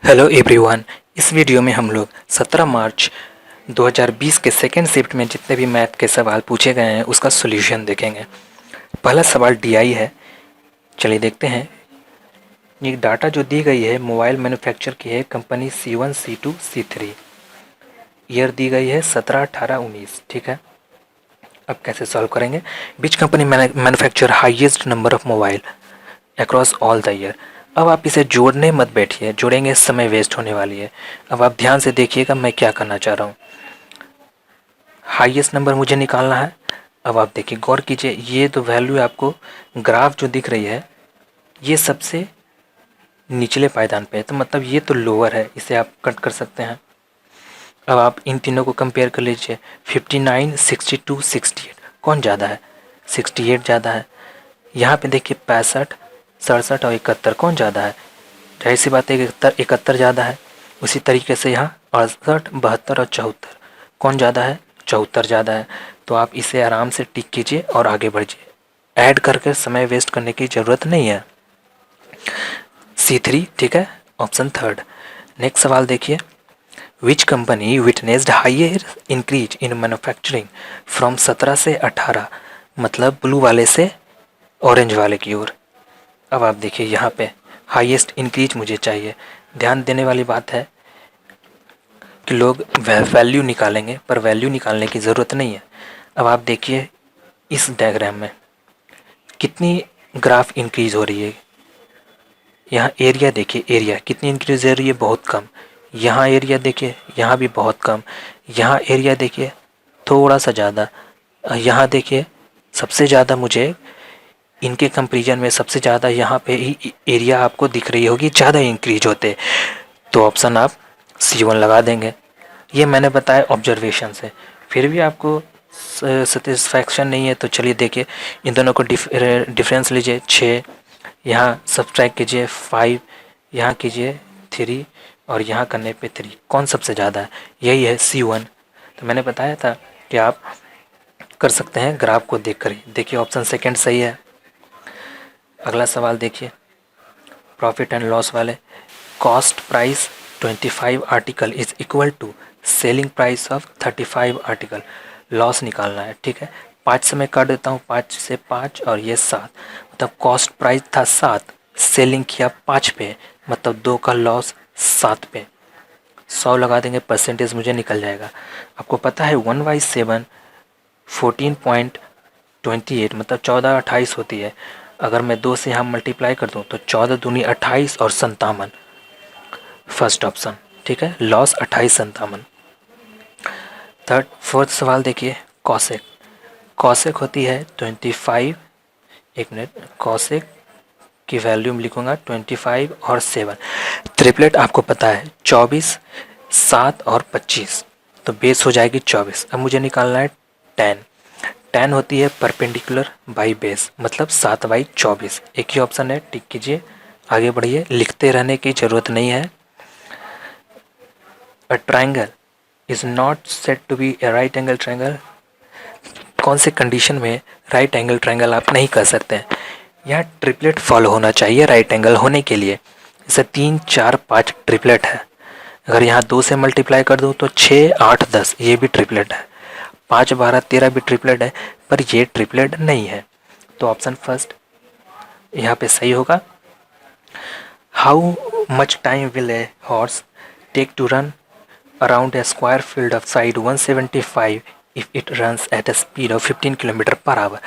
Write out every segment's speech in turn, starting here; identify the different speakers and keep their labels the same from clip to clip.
Speaker 1: Hello everyone. इस video में हम लोग 17 मार्च 2020 के सेकेंड शिफ्ट में जितने भी मैथ के सवाल पूछे गए हैं उसका सॉल्यूशन देखेंगे। पहला सवाल डीआई है। चलिए देखते हैं। ये डाटा जो दी गई है मोबाइल मैन्युफैक्चर की है company C1 C2 C3। Year दी गई है 17 18 19। ठीक है, अब कैसे सॉल्व करेंगे। Which company manufacture highest number of mobile across all the year. अब आप इसे जोड़ने मत बैठिए, जोड़ेंगे समय वेस्ट होने वाली है। अब आप ध्यान से देखिएगा मैं क्या करना चाह रहा हूँ। हाईएस्ट नंबर मुझे निकालना है। अब आप देखिए, गौर कीजिए, ये तो वैल्यू आपको ग्राफ जो दिख रही है ये सबसे निचले पायदान पे है, तो मतलब ये तो लोअर है, इसे आप कट कर सकते हैं। अब आप इन तीनों को कंपेयर कर लीजिए। 59 62 68 कौन ज़्यादा है? 68 ज़्यादा है। यहाँ पे देखिए 65 67 और 71 कौन ज़्यादा है? जाहिर सी बात है 71 ज़्यादा है। उसी तरीके से यहाँ 68 72 और 74 कौन ज़्यादा है? 74 ज़्यादा है। तो आप इसे आराम से टिक कीजिए और आगे बढ़िए। ऐड करके समय वेस्ट करने की ज़रूरत नहीं है। C3 ठीक है, ऑप्शन थर्ड। नेक्स्ट सवाल देखिए। Which company witnessed higher increase in manufacturing from 17 से 18, मतलब ब्लू वाले से ऑरेंज वाले की ओर। अब आप देखिए यहाँ पे हाईएस्ट इंक्रीज मुझे चाहिए। ध्यान देने वाली बात है कि लोग वैल्यू निकालेंगे पर वैल्यू निकालने की ज़रूरत नहीं है। अब आप देखिए इस डायग्राम में कितनी ग्राफ इंक्रीज हो रही है। यहाँ एरिया देखिए, एरिया कितनी इंक्रीज हो रही है? बहुत कम। यहाँ एरिया देखिए, यहाँ भी बहुत कम। यहाँ एरिया देखिए थोड़ा सा ज़्यादा। यहाँ देखिए सबसे ज़्यादा मुझे इनके कंपेरिजन में सबसे ज़्यादा यहाँ पे ही एरिया आपको दिख रही होगी ज़्यादा इंक्रीज होते। तो ऑप्शन आप C1 लगा देंगे। ये मैंने बताया ऑब्जर्वेशन से। फिर भी आपको सेटिस्फैक्शन नहीं है तो चलिए देखिए, इन दोनों को डिफरेंस लीजिए 6, यहाँ सब्ट्रैक्ट कीजिए 5, यहाँ कीजिए 3 और यहाँ करने पे 3 कौन सबसे ज़्यादा है? यही है C1। तो मैंने बताया था कि आप कर सकते हैं ग्राफ को देख कर ही। देखिए ऑप्शन सेकंड सही है। अगला सवाल देखिए, प्रॉफिट एंड लॉस वाले। Cost price 25 article is equal to selling price of 35 article. Loss निकालना है। ठीक है, 5 से मैं काट देता हूँ, 5 से 5 और ये 7, मतलब कॉस्ट प्राइस था 7, सेलिंग किया 5 पे, मतलब 2 का लॉस 7 पे। 100 लगा देंगे, परसेंटेज मुझे निकल जाएगा। आपको पता है 1/7 14.28 मतलब 14/28 होती है। अगर मैं 2 से यहाँ मल्टीप्लाई कर दूँ तो 14 दूनी 28 और 57, फर्स्ट ऑप्शन। ठीक है, लॉस 28 57। फोर्थ सवाल देखिए, कॉसेक। कॉसेक होती है 25, एक मिनट, कॉसेक की वैल्यू में लिखूंगा 25 और 7। ट्रिपलेट आपको पता है 24 7 और 25, तो बेस हो जाएगी 24। अब मुझे निकालना है टेन। टेन होती है परपेंडिकुलर बाई बेस, मतलब 7/24। एक ही ऑप्शन है, टिक कीजिए, आगे बढ़िए। लिखते रहने की ज़रूरत नहीं है। A triangle is not set to be a right angle triangle. कौन से कंडीशन में राइट एंगल ट्राइंगल आप नहीं कर सकते हैं? यहाँ ट्रिपलेट फॉलो होना चाहिए राइट एंगल होने के लिए। जैसे 3 4 5 ट्रिपलेट है। अगर यहाँ 2 से मल्टीप्लाई कर दूँ तो 6 8 10 ये भी ट्रिपलेट है। 5 12 13 भी ट्रिपलेट है, पर ये ट्रिपलेट नहीं है। तो ऑप्शन फर्स्ट यहाँ पे सही होगा। How much time will a horse take to run around a square field of side 175 if it runs at a speed of 15 kilometre per hour.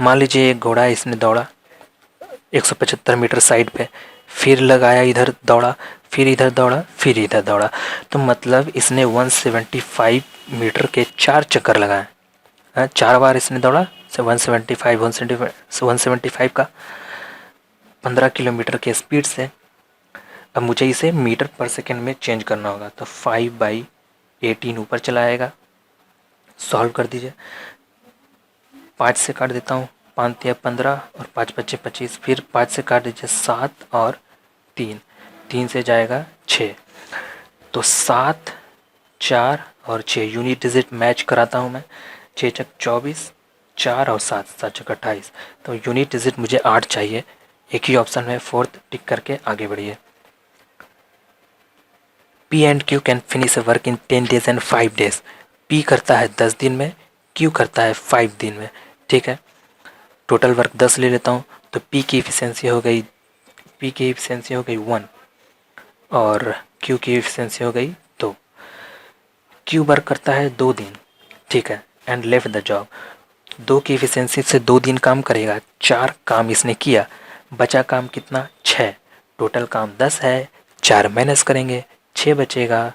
Speaker 1: मान लीजिए एक घोड़ा इसने दौड़ा 175 मीटर साइड पे, फिर लगाया इधर दौड़ा, फिर इधर दौड़ा, फिर इधर दौड़ा, तो मतलब इसने 175 मीटर के 4 चक्कर लगाए। 4 बार इसने दौड़ा, 175 175 का 15 किलोमीटर के स्पीड से। अब मुझे इसे मीटर पर सेकंड में चेंज करना होगा, तो 5/18 ऊपर चला आएगा। सॉल्व कर दीजिए। 5 से काट देता हूँ, 5 या 15 और 5 बचे 25, फिर 5 से काट दीजिए 7 और 3, 3 से जाएगा 6, तो 7 4 और 6 यूनिट डिजिट मैच कराता हूँ मैं। 6 चक 24, 4 और 7 7 चक 28, तो यूनिट डिजिट मुझे 8 चाहिए। एक ही ऑप्शन है, फोर्थ टिक करके आगे बढ़िए। P and Q can finish work in 10 days and 5 days। P करता है 10 दिन में, Q करता है 5 दिन में। ठीक है, टोटल वर्क 10 ले लेता हूँ, तो P की एफिशिएंसी हो गई 1 और Q की एफिशिएंसी हो गई 2। Q वर्क करता है 2 दिन, ठीक है, एंड लेफ्ट द जॉब। 2 की एफिशिएंसी से 2 दिन काम करेगा, 4 काम इसने किया, बचा काम कितना 6। टोटल काम 10 है, 4 माइनस करेंगे 6 बचेगा।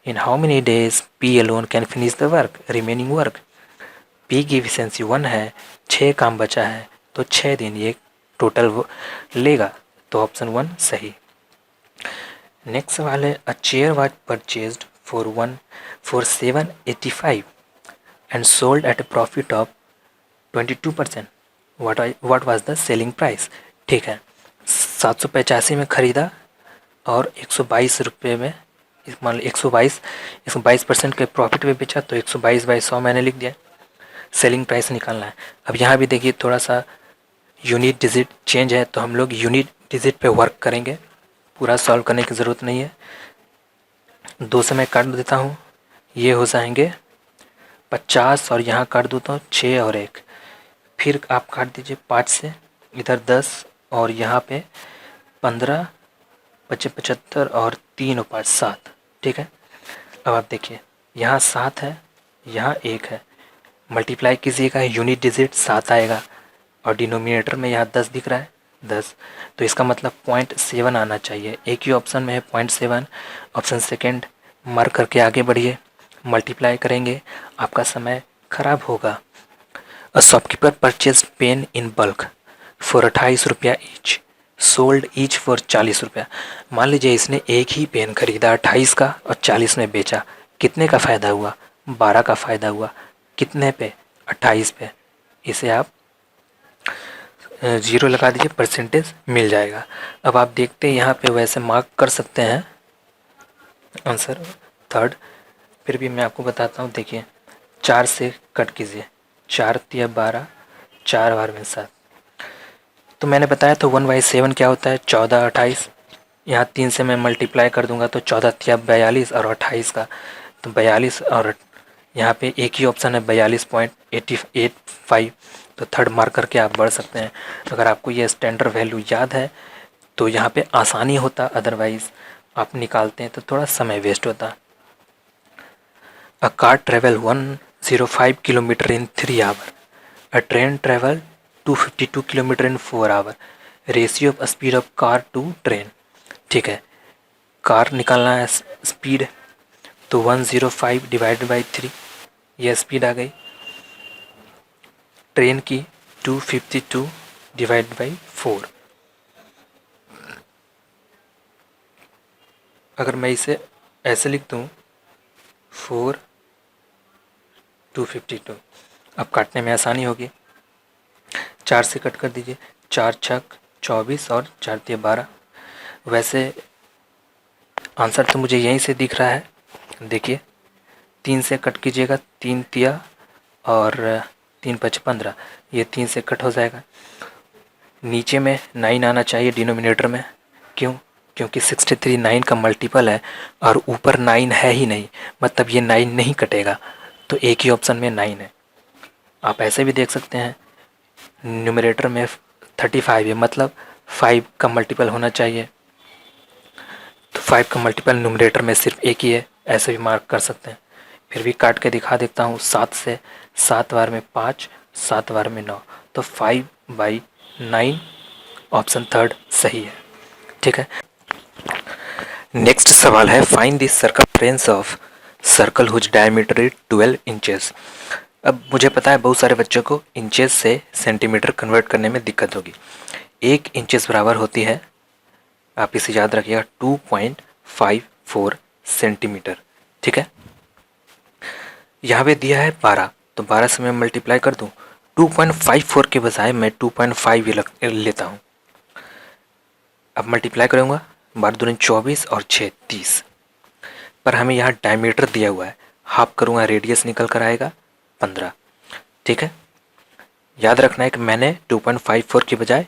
Speaker 1: In how many days P alone can finish the work, remaining work. P की एफिशिएंसी 1 है, 6 काम बचा है, तो 6 दिन ये टोटल लेगा, तो ऑप्शन 1 सही। नेक्स्ट सवाल है, a chair was purchased for 785 and sold at a profit of 22%। What was the selling price. ठीक है, 785 में ख़रीदा और 122 रुपये में, मान लो 122% के प्रॉफिट में बेचा, तो 122/100 मैंने लिख दिया। सेलिंग प्राइस निकालना है। अब यहाँ भी देखिए थोड़ा सा यूनिट डिजिट चेंज है, तो हम लोग यूनिट डिजिट पे वर्क करेंगे, पूरा सॉल्व करने की ज़रूरत नहीं है। 2 से मैं काट देता हूँ, ये हो जाएंगे 50 और यहाँ काट दूँ तो 6 और 1, फिर आप काट दीजिए 5 से, इधर 10 और यहाँ पे 15, 75 और 3 और 5 7। ठीक है, अब आप देखिए यहाँ 7 है, यहाँ 1 है, मल्टीप्लाई कीजिएगा, यूनिट डिजिट 7 आएगा और डिनोमिनेटर में यहाँ 10 दिख रहा है 10, तो इसका मतलब 0.7 आना चाहिए। एक ही ऑप्शन में है 0.7, ऑप्शन सेकेंड मार्क करके आगे बढ़िए, मल्टीप्लाई करेंगे, आपका समय खराब होगा। A shopkeeper purchase pain in bulk for 28 रुपया ईच, सोल्ड ईच फॉर 40 रुपया। मान लीजिए इसने एक ही पेन खरीदा 28 का और 40 में बेचा, कितने का फ़ायदा हुआ, 12 का फ़ायदा हुआ। कितने पे, 28 पे। इसे आप 0 लगा दीजिए, परसेंटेज मिल जाएगा। अब आप देखते हैं यहाँ पे वैसे मार्क कर सकते हैं आंसर थर्ड, फिर भी मैं आपको बताता हूँ। देखिए 4 से कट कीजिए, 4 तिया 12, 4 बार में 7, तो मैंने बताया तो 1/7 क्या होता है, 14 28। यहाँ 3 से मैं मल्टीप्लाई कर दूंगा तो 14 तिया 42 और 28 का, तो 42 और यहाँ पे एक ही ऑप्शन है 42.85, तो थर्ड मार्क करके आप बढ़ सकते हैं। अगर आपको ये स्टैंडर्ड वैल्यू याद है तो यहाँ पे आसानी होता, अदरवाइज़ आप निकालते हैं तो थोड़ा समय वेस्ट होता। A car travel 105 kilometre in 3 hour, a train travel 252 kilometre in 4 hour, ratio of speed of car to train. ठीक है, कार निकालना है स्पीड, तो 105 डिवाइडेड बाई 3, यह स्पीड आ गई। ट्रेन की 252 डिवाइड बाई 4। अगर मैं इसे ऐसे लिख दूँ 4 252, अब काटने में आसानी होगी। 4 से कट कर दीजिए, 4 छक 24 और 4 तिया 12। वैसे आंसर तो मुझे यहीं से दिख रहा है, देखिए 3 से कट कीजिएगा, 3 तिया और 3 5 15, ये 3 से कट हो जाएगा। नीचे में 9 आना चाहिए डिनोमिनेटर में, क्यों, क्योंकि 63 9 का मल्टीपल है और ऊपर 9 है ही नहीं, मतलब ये 9 नहीं कटेगा, तो एक ही ऑप्शन में 9 है। आप ऐसे भी देख सकते हैं, न्यूमरेटर में 35 है, मतलब 5 का मल्टीपल होना चाहिए, तो 5 का मल्टीपल न्यूमरेटर में सिर्फ एक ही है, ऐसे भी मार्क कर सकते हैं। फिर भी काट के दिखा देता हूँ, 7 से, 7 बार में 5, 7 बार में 9, तो 5/9 ऑप्शन थर्ड सही है। ठीक है, नेक्स्ट सवाल है, find the circumference of circle whose diameter is 12 inches. अब मुझे पता है बहुत सारे बच्चों को इंचेस से सेंटीमीटर कन्वर्ट करने में दिक्कत होगी। 1 इंचेस बराबर होती है, आप इसे याद रखिएगा, 2.54 सेंटीमीटर। ठीक है, यहाँ पे दिया है 12, तो 12 से मैं मल्टीप्लाई कर दूँ, 2.54 के बजाय मैं 2.5 लेता हूँ। अब मल्टीप्लाई करूँगा, 12 दूनी 24 और 6 30, पर हमें यहाँ डायमीटर दिया हुआ है, हाफ करूँगा रेडियस निकल कर आएगा 15। ठीक है, याद रखना है कि मैंने 2.54 के बजाय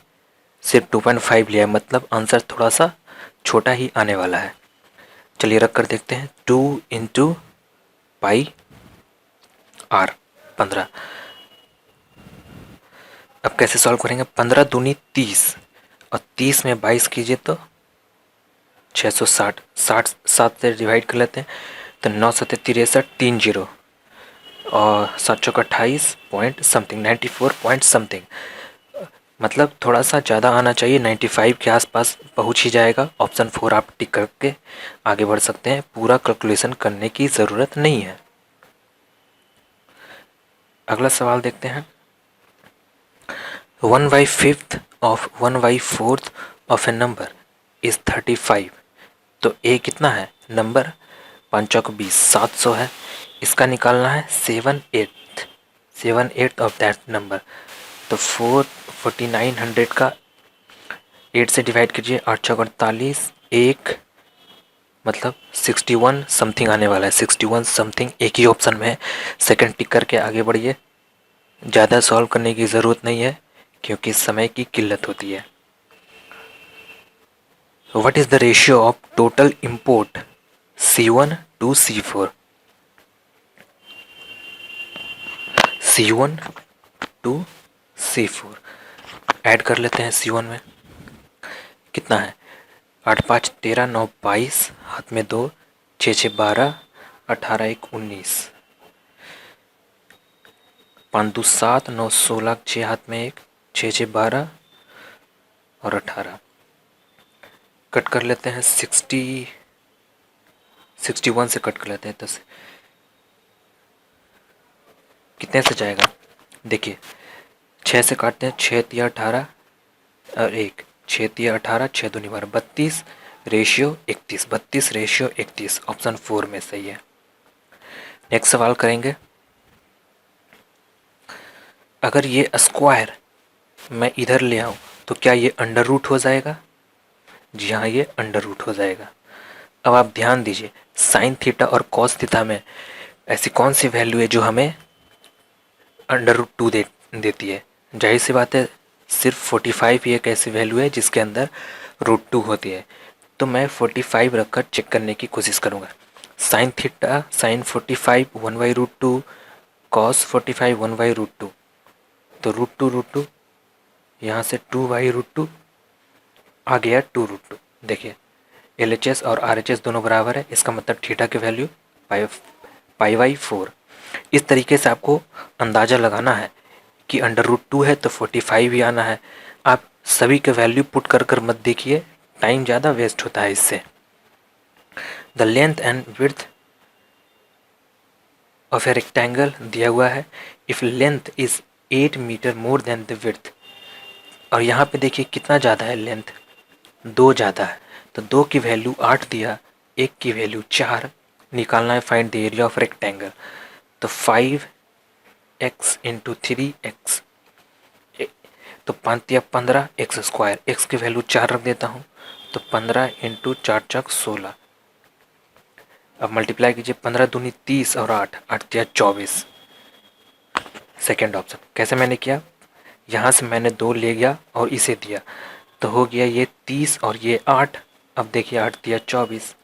Speaker 1: सिर्फ 2.5 लिया है, मतलब आंसर थोड़ा सा छोटा ही आने वाला है। चलिए रख कर देखते हैं। 2 × πr 15। अब कैसे सॉल्व करेंगे? 15 दूनी 30 और 30 में 22 कीजिए तो 660। 7 से डिवाइड कर लेते हैं तो 9 7 63 3 जीरो और 7 चौक 28 पॉइंट समथिंग 94 पॉइंट समथिंग, मतलब थोड़ा सा ज़्यादा आना चाहिए, 95 के आसपास पहुंच ही जाएगा। ऑप्शन 4 आप टिक करके आगे बढ़ सकते हैं, पूरा कैलकुलेशन करने की ज़रूरत नहीं है। अगला सवाल देखते हैं। 1/5 of 1/4 of A number is 35। तो ए कितना है? नंबर 5 चौक 20 700 है। इसका निकालना है 7/8 ऑफ दैट नंबर। तो 4900 का 8 से डिवाइड कीजिए, 8 चौक 48 एक, मतलब 61 समथिंग आने वाला है। 61 समथिंग एक ही ऑप्शन में है। सेकंड टिक करके आगे बढ़िए, ज़्यादा सॉल्व करने की ज़रूरत नहीं है क्योंकि समय की किल्लत होती है। What is the ratio of total import C1 to C4? C1 to C4 add कर लेते हैं। C1 में कितना है? 8 5 13 9 22, हाथ में 2, 6 6 12, 18 1 19, 5 2 7 9 16, 6 हाथ में 1, 6 6 12 और 18। कट कर लेते हैं 61 से कट कर लेते हैं 10। कितने से जाएगा? देखिए 6 से काटते हैं, 6 तिया 18 और 1, 6 तिया 18, 6 दूनी 12, 32 रेशियो 31, 32 रेशियो 31 ऑप्शन 4 में सही है। नेक्स्ट सवाल करेंगे। अगर ये स्क्वायर मैं इधर ले आऊँ तो क्या ये अंडर रूट हो जाएगा? जी हाँ, ये अंडर रूट हो जाएगा। अब आप ध्यान दीजिए, साइन थीटा और कॉस थीटा में ऐसी कौन सी वैल्यू है जो हमें अंडर रूट 2 देती है? जाहिर सी बात है, सिर्फ 45 ही एक ऐसी वैल्यू है जिसके अंदर रूट 2 होती है। तो मैं 45 रखकर चेक करने की कोशिश करूँगा। साइन थीटा साइन 45 1/√2, कॉस 45 1/√2, तो रूट टू यहाँ से 2/√2 आ गया 2√2। देखिए LHS और RHS दोनों बराबर है, इसका मतलब थीटा की वैल्यू π/4। इस तरीके से आपको अंदाज़ा लगाना है कि अंडर रूट 2 है तो 45 ही आना है। आप सभी के वैल्यू पुट कर कर मत देखिए, टाइम ज़्यादा वेस्ट होता है इससे। The length and width of a rectangle दिया हुआ है। If length is 8 metre more than the width, और यहाँ पे देखिए कितना ज़्यादा है, लेंथ 2 ज़्यादा है, तो 2 की वैल्यू 8 दिया, 1 की वैल्यू 4। निकालना है find the area of rectangle. तो 5x इंटू 3x, तो 5 या 15 एक्स स्क्वायर, एक्स की वैल्यू 4 रख देता हूँ, तो 15 इंटू 4 चौक 16। अब मल्टीप्लाई कीजिए, 15 दूनी 30 और 8 8 या 24। सेकेंड ऑप्शन कैसे मैंने किया, यहाँ से मैंने 2 ले गया और इसे दिया, तो हो गया ये 30 और ये 8। अब देखिए 8 दिया 24।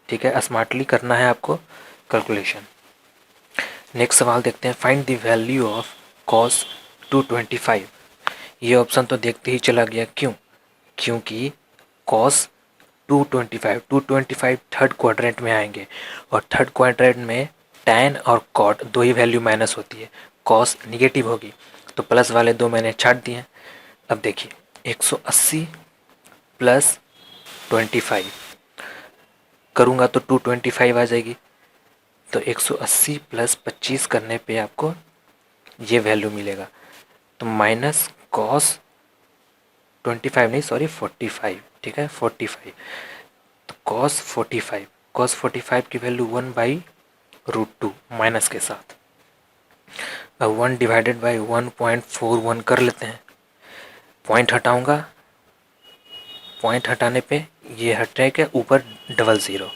Speaker 1: ठीक है, स्मार्टली करना है आपको कैलकुलेशन। नेक्स्ट सवाल देखते हैं। Find the value of cos 225। ये ऑप्शन तो देखते ही चला गया, क्यों? क्योंकि कॉस 225 थर्ड क्वाड्रेंट में आएंगे और थर्ड क्वाड्रेंट में टैन और कॉट दो ही वैल्यू माइनस होती है, कॉस निगेटिव होगी, तो प्लस वाले 2 मैंने छाट दिए। अब देखिए 180 प्लस 25 करूँगा तो 225 आ जाएगी, तो 180 प्लस 25 करने पे आपको ये वैल्यू मिलेगा। तो माइनस कॉस 25 नहीं, सॉरी 45, ठीक है 45, तो कॉस 45 की वैल्यू 1/√2 माइनस के साथ। अब 1 डिवाइडेड बाई 1.41 कर लेते हैं। पॉइंट हटाऊंगा, पॉइंट हटाने पे ये हट जाएगा, ऊपर डबल ज़ीरो,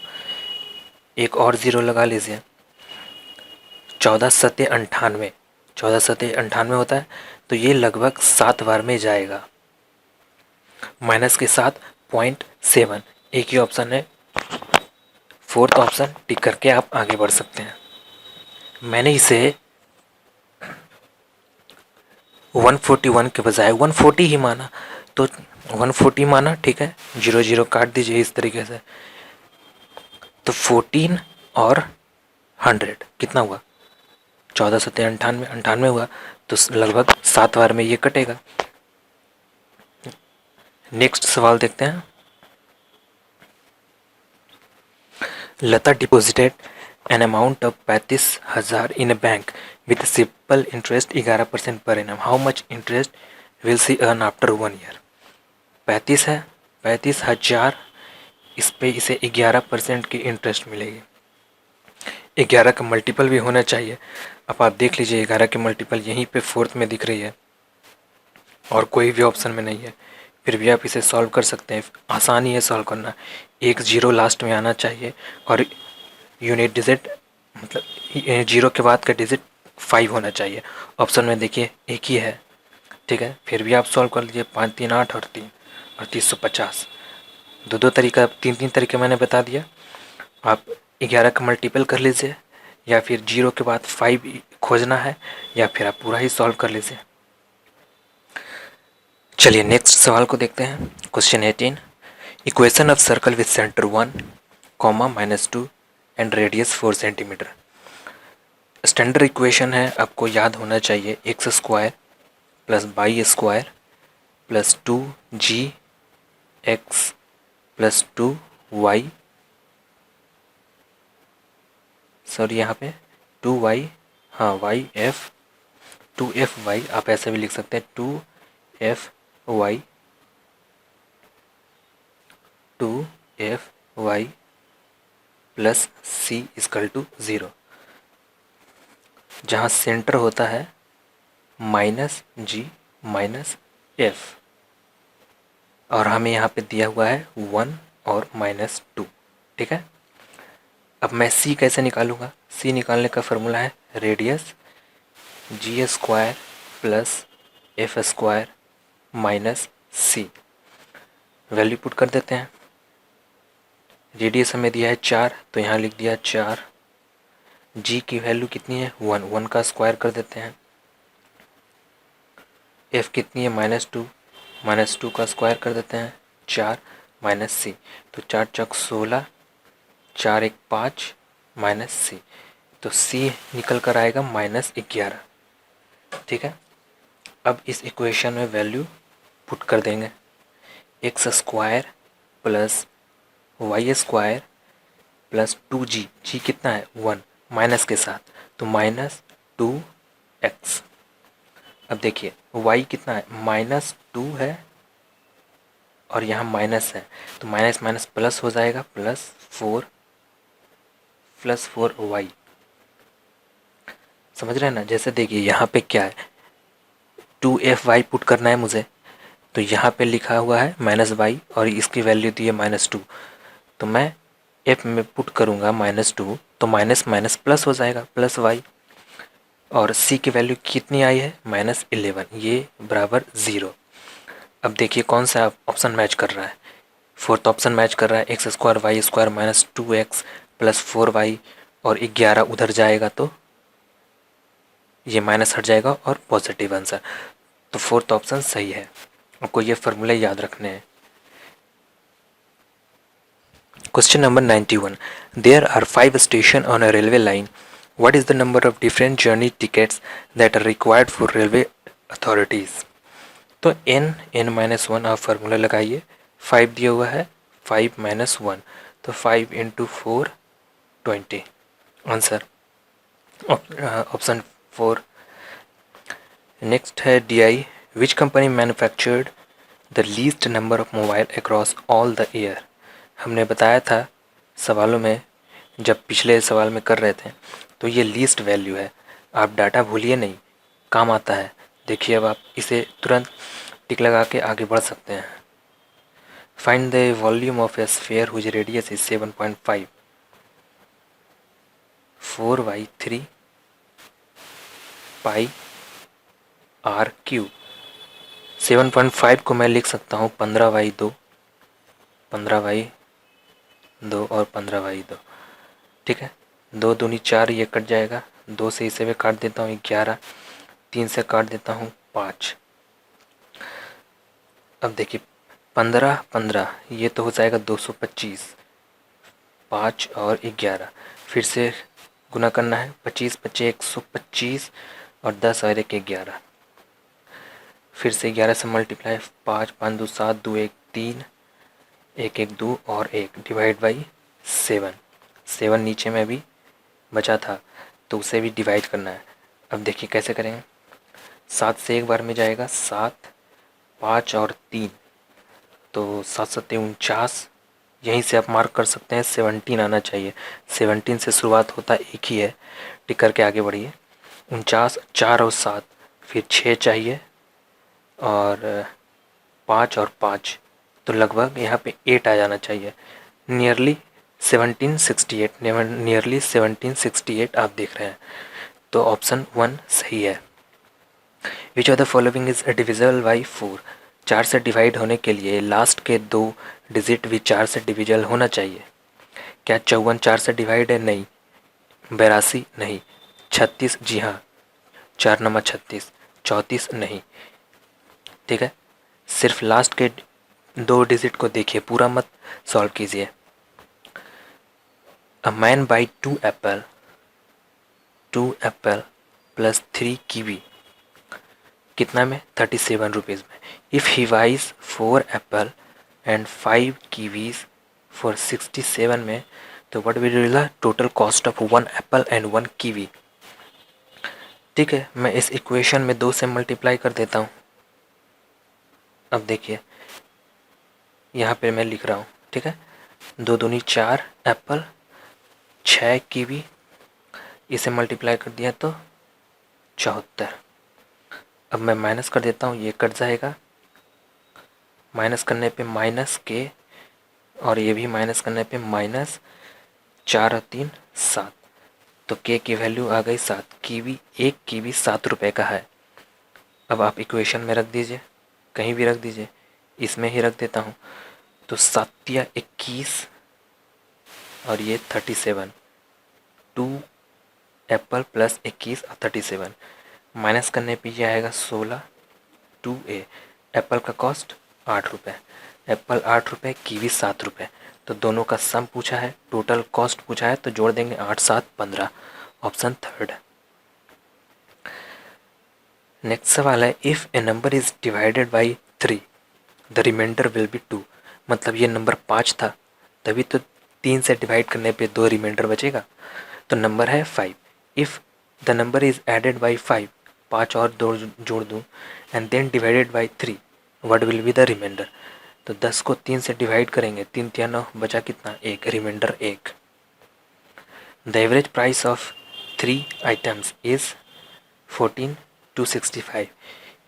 Speaker 1: एक और ज़ीरो लगा लीजिए। 14 सत्ते 98, 14 सत्ते 98 होता है, तो ये लगभग 7 बार में जाएगा। माइनस के साथ 0.7, एक ही ऑप्शन है फोर्थ ऑप्शन टिक करके आप आगे बढ़ सकते हैं। मैंने इसे 141 के बजाय 140 ही माना, तो 140 माना, ठीक है, 0 0 काट दीजिए इस तरीके से। तो 14 और 100 कितना हुआ, 14 सत्ते 98, 98 हुआ। तो लगभग 7 बार में ये कटेगा। नेक्स्ट सवाल देखते हैं। Lata deposited an amount of 35,000 in a bank with simple interest 11% पर annum. How much interest will she earn after 1 year. 35 है, 35,000, इस पे इसे 11% की इंटरेस्ट मिलेगी। 11 का मल्टीपल भी होना चाहिए। अब आप देख लीजिए 11 की मल्टीपल यहीं पे फोर्थ में दिख रही है और कोई भी ऑप्शन में नहीं है, फिर भी आप इसे सॉल्व कर सकते हैं। आसानी है सॉल्व करना, एक जीरो लास्ट में आना चाहिए और यूनिट डिजिट मतलब जीरो के बाद का डिजिट 5 होना चाहिए। ऑप्शन में देखिए एक ही है, ठीक है, फिर भी आप सॉल्व कर लीजिए। 5 3 8 और 3 और 350, दो तरीका, तीन तरीके मैंने बता दिया। आप 11 का मल्टीपल कर लीजिए, या फिर जीरो के बाद 5 खोजना है, या फिर आप पूरा ही सॉल्व कर लीजिए। चलिए नेक्स्ट सवाल को देखते हैं। Question 18, equation of circle with centre 1, -2 and radius 4 centimetre. Standard equation है, आपको याद होना चाहिए, x square plus y square plus 2gx plus 2y, sorry यहाँ पे 2y, हाँ yf 2fy, आप ऐसे भी लिख सकते हैं 2fy 2fy plus c equal to 0, जहाँ सेंटर होता है -g -f, और हमें यहाँ पे दिया हुआ है 1 और -2, ठीक है। अब मैं c कैसे निकालूंगा, c निकालने का फॉर्मूला है radius g square plus F square minus C. Value put कर देते हैं। रेडियस हमें दिया है 4, तो यहाँ लिख दिया 4। g की वैल्यू कितनी है 1, 1 का स्क्वायर कर देते हैं। f कितनी है -2, -2 का स्क्वायर कर देते हैं 4 माइनस सी, तो 4 चौक 16, 4 1 5 माइनस सी, तो c निकल कर आएगा -11, ठीक है। अब इस इक्वेशन में वैल्यू पुट कर देंगे, x square plus y square plus 2g कितना है 1 माइनस के साथ, तो -2x। अब देखिए y कितना है -2 है और यहाँ माइनस है, तो माइनस माइनस प्लस हो जाएगा, +4y। समझ रहे हैं ना। जैसे देखिए यहाँ पे क्या है 2fy पुट करना है मुझे, तो यहाँ पे लिखा हुआ है -y और इसकी वैल्यू दी है -2, तो मैं f में पुट करूँगा -2, तो माइनस माइनस प्लस हो जाएगा +y, और c की वैल्यू कितनी आई है -11, ये बराबर 0। अब देखिए कौन सा ऑप्शन मैच कर रहा है, फोर्थ ऑप्शन मैच कर रहा है, x square y square -2x plus 4y, और 11 उधर जाएगा तो ये माइनस हट जाएगा और पॉजिटिव आंसर, तो फोर्थ ऑप्शन सही है। आपको ये फार्मूले याद रखने हैं। Question number 91, there are 5 station on a railway line, what is the number of different journey tickets that are required for railway authorities. तो n-1 आप फार्मूला लगाइए, 5 दिया हुआ है, 5 - 1, तो 5 × 4 20, आंसर ऑप्शन 4। नेक्स्ट है DI, which company manufactured the least number of mobile across all the year. हमने बताया था सवालों में, जब पिछले सवाल में कर रहे थे, तो ये लीस्ट वैल्यू है, आप डाटा भूलिए नहीं, काम आता है। देखिए अब आप इसे तुरंत टिक लगा के आगे बढ़ सकते हैं। Find the volume of a sphere whose radius is 7.5, 4y3 pi r3। 7.5 को मैं लिख सकता हूँ 15/2, 15/2 और 15/2। ठीक है। 2 दूनी 4, ये कट जाएगा। 2 से इसे भी काट देता हूँ 11, 3 से काट देता हूँ 5। अब देखिए 15 15 ये तो हो जाएगा 225, 5 और 11 फिर से गुना करना है। 25 25 125 और 10 और 1 11। फिर से 11 से मल्टीप्लाई, 5 5 2 7 2 1 3, 1 1 2 और 1 डिवाइड बाई 7। 7 नीचे में भी बचा था तो उसे भी डिवाइड करना है। अब देखिए कैसे करेंगे। 7 से एक बार में जाएगा 7, 5 और 3, तो 7 7 49। यहीं से आप मार्क कर सकते हैं 17 आना चाहिए। 17 से शुरुआत होता एक ही है, टिक करके आगे बढ़िए। 49, 4 और 7, फिर 6 चाहिए और 5 और 5, तो लगभग यहाँ पे 8 आ जाना चाहिए। नियरली 1768, नियरली 1768 आप देख रहे हैं, तो ऑप्शन 1 सही है। Which of the following is divisible by 4। 4 से डिवाइड होने के लिए लास्ट के 2 डिजिट भी 4 से डिविजिबल होना चाहिए। क्या 54 4 से डिवाइड है? नहीं। 82 नहीं। 36 जी हाँ, 4 नंबर 36। 34 नहीं। ठीक है, सिर्फ लास्ट के 2 डिजिट को देखिए, पूरा मत सॉल्व कीजिए। A man buy 2 apple, 2 apple plus 3 kiwi कितना में? 37 रुपीज़ में। If he buys 4 apple and 5 kiwis for 67 में, तो what will be the total cost of 1 apple and 1 kiwi. ठीक है, मैं इस इक्वेशन में 2 से मल्टीप्लाई कर देता हूँ। अब देखिए यहाँ पे मैं लिख रहा हूँ, ठीक है। 2 दूनी 4 एप्पल, 6 कीवी, इसे मल्टीप्लाई कर दिया तो 74। अब मैं माइनस कर देता हूँ, ये कट जाएगा। माइनस करने पे माइनस के, और ये भी माइनस करने पे माइनस 4 और 3 7, तो के की वैल्यू आ गई 7। कीवी, एक कीवी 7 रुपये का है। अब आप इक्वेशन में रख दीजिए, कहीं भी रख दीजिए, इसमें ही रख देता हूँ। तो 7 या 21 और ये 37, 2 एप्पल प्लस 21 और 37, माइनस करने पे ये आएगा 16। 2a, एप्पल का कॉस्ट 8 रुपये, एप्पल 8 रुपये, कीवी 7 रुपये, तो दोनों का सम पूछा है, टोटल कॉस्ट पूछा है, तो जोड़ देंगे 8 7 15, ऑप्शन 3। नेक्स्ट सवाल है, if a number is divided by 3 the remainder will be 2। मतलब ये नंबर 5 था, तभी तो 3 से डिवाइड करने पे 2 रिमाइंडर बचेगा, तो नंबर है 5। If the number is added by 5, 5 और 2 जोड़ दूँ, and then divided by 3, what will be the remainder. तो 10 को 3 से डिवाइड करेंगे, 3 3 9, बचा कितना? 1, remainder 1। The average price of 3 items is 14 to 65।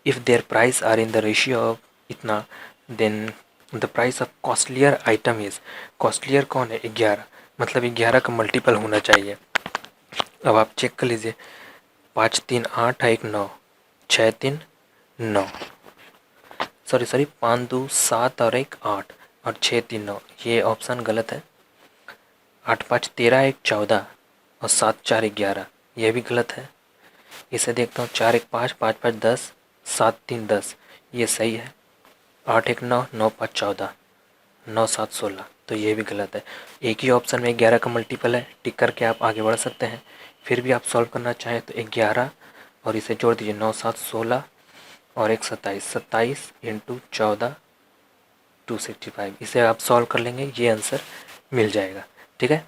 Speaker 1: If their price are in the ratio of इतना, then the price of costlier item is, costlier कौन है? 11, मतलब 11 का मल्टीपल होना चाहिए। अब आप चेक कर लीजिए, 5 3 8 1 9, 6 3 9, सॉरी 5 2 7 और 1 8, और 6 3 9, ये ऑप्शन गलत है। 8 5 13 1 14 और 7 4 11, ये भी गलत है। इसे देखता हूँ, 4 1 5 5 5 10, 7 3 10, ये सही है। 8 1 9 9 5 14, 9 7 16, तो ये भी गलत है। एक ही ऑप्शन में 11 का मल्टीपल है, टिक करके आप आगे बढ़ सकते हैं। फिर भी आप सॉल्व करना चाहें तो 11 और इसे जोड़ दीजिए, 9 7 16 और 1 27, 27 इंटू 14 265, इसे आप सॉल्व कर लेंगे, ये आंसर मिल जाएगा। ठीक है।